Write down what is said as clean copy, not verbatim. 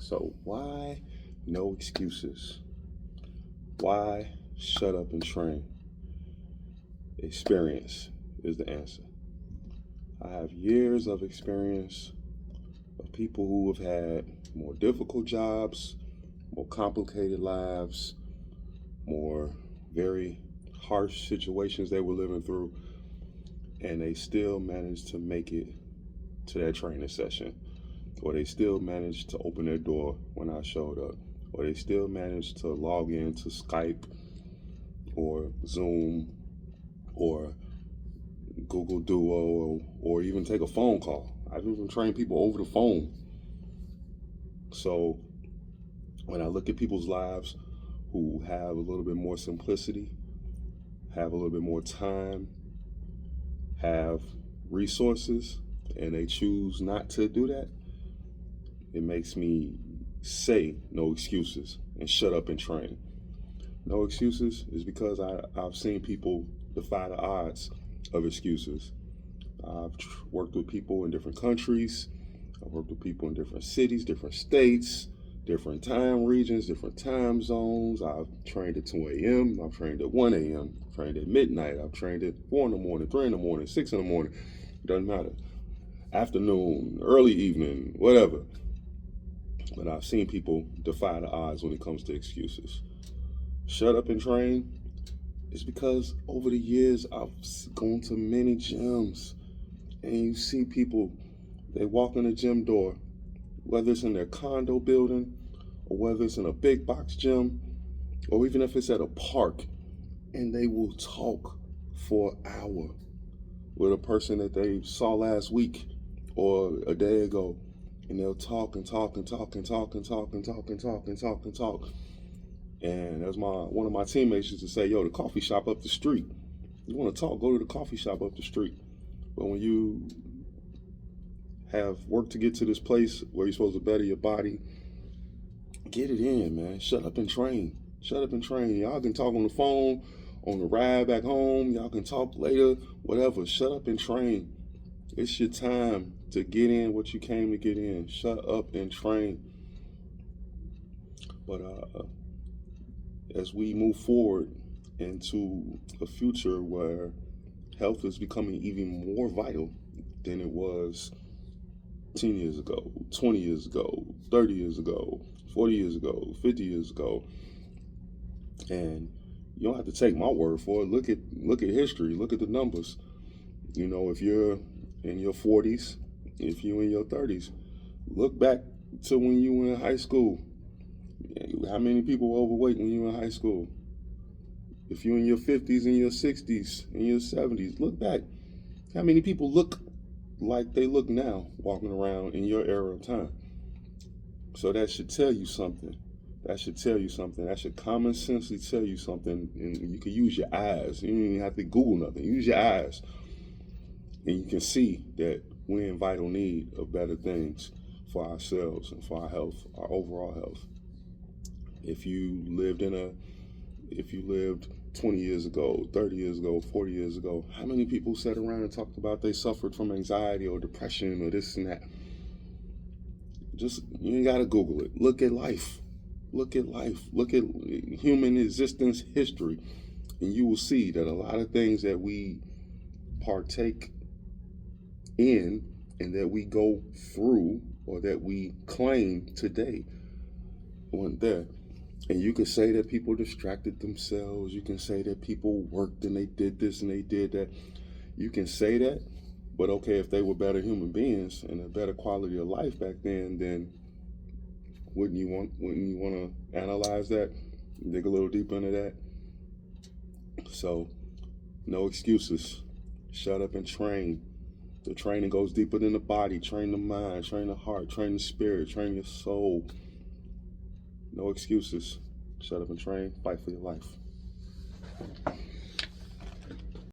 So why no excuses? Why shut up and train? Experience is the answer. I have years of experience of people who have had more difficult jobs, more complicated lives, more very harsh situations they were living through, and they still managed to make it to that training session, or they still managed to open their door when I showed up, or they still managed to log in to Skype or Zoom or Google Duo, or even take a phone call. I've even trained people over the phone. So when I look at people's lives who have a little bit more simplicity, have a little bit more time, have resources, and they choose not to do that, it makes me say no excuses and shut up and train. No excuses is because I've seen people defy the odds of excuses. I've worked with people in different countries. I've worked with people in different cities, different states, different time regions, different time zones. I've trained at 2 a.m. I've trained at 1 a.m. I've trained at midnight. I've trained at 4 in the morning, 3 in the morning, 6 in the morning. It doesn't matter. Afternoon, early evening, whatever. But I've seen people defy the odds when it comes to excuses. Shut up and train is because over the years I've gone to many gyms, and you see people, they walk in the gym door, whether it's in their condo building or whether it's in a big box gym, or even if it's at a park, and they will talk for an hour with a person that they saw last week or a day ago, and they'll talk and talk and talk and talk and talk and talk and talk and talk and talk. And as one of my teammates used to say, yo, the coffee shop up the street. You want to talk, go to the coffee shop up the street. But when you have worked to get to this place where you're supposed to better your body, get it in, man. Shut up and train. Shut up and train. Y'all can talk on the phone, on the ride back home. Y'all can talk later, whatever. Shut up and train. It's your time to get in what you came to get in. Shut up and train. But as we move forward into a future where health is becoming even more vital than it was 10 years ago, 20 years ago, 30 years ago, 40 years ago, 50 years ago. And you don't have to take my word for it. Look at history. Look at the numbers. You know, if you're in your 40s, if you're in your 30s, look back to when you were in high school. How many people were overweight when you were in high school? If you're in your 50s and your 60s and your 70s, look back. How many people look like they look now walking around in your era of time? So that should tell you something. That should tell you something. That should common sensely tell you something. And you can use your eyes. You don't even have to Google nothing. Use your eyes. And you can see that we're in vital need of better things for ourselves and for our health, our overall health. If you lived 20 years ago, 30 years ago, 40 years ago, how many people sat around and talked about they suffered from anxiety or depression or this and that? Just, you ain't gotta Google it. Look at life. Look at life. Look at human existence history. And you will see that a lot of things that we partake in and that we go through or that we claim today weren't there. And you can say that people distracted themselves. You can say that people worked and they did this and they did that. You can say that, but okay, if they were better human beings and a better quality of life back then wouldn't you want to analyze that, dig a little deeper into that? So, no excuses. Shut up and train. The training goes deeper than the body. Train the mind, train the heart, train the spirit, train your soul. No excuses. Shut up and train. Fight for your life.